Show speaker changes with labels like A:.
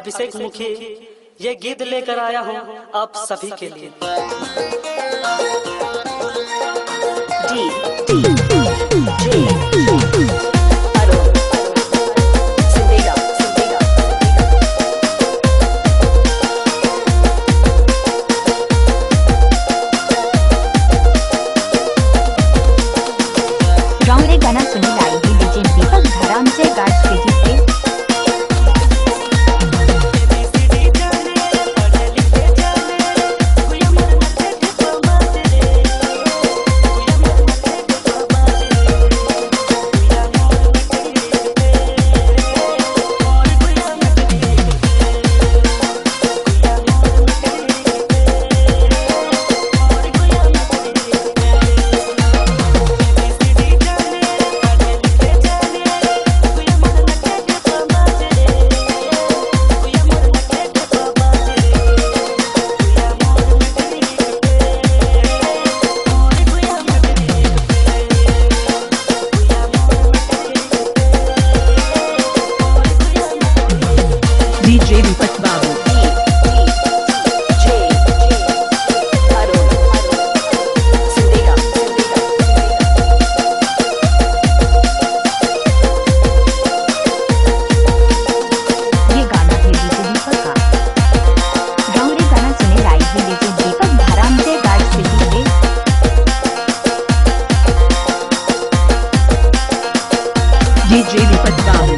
A: अभिषेक मुखी ये गीत लेकर आया हूँ आप सभी के लिए।
B: गाना सुनी लाई ही डीजे दीपक धराम से गार्ड स्टेजी पे।
C: DJ Deepak Babu,
B: ये गाना है डीजे दीपक का। गाँवरे गाना सुने लाई ही डीजे दीपक धराम से गार्ड स्टेजी पे।
C: DJ Deepak Babu,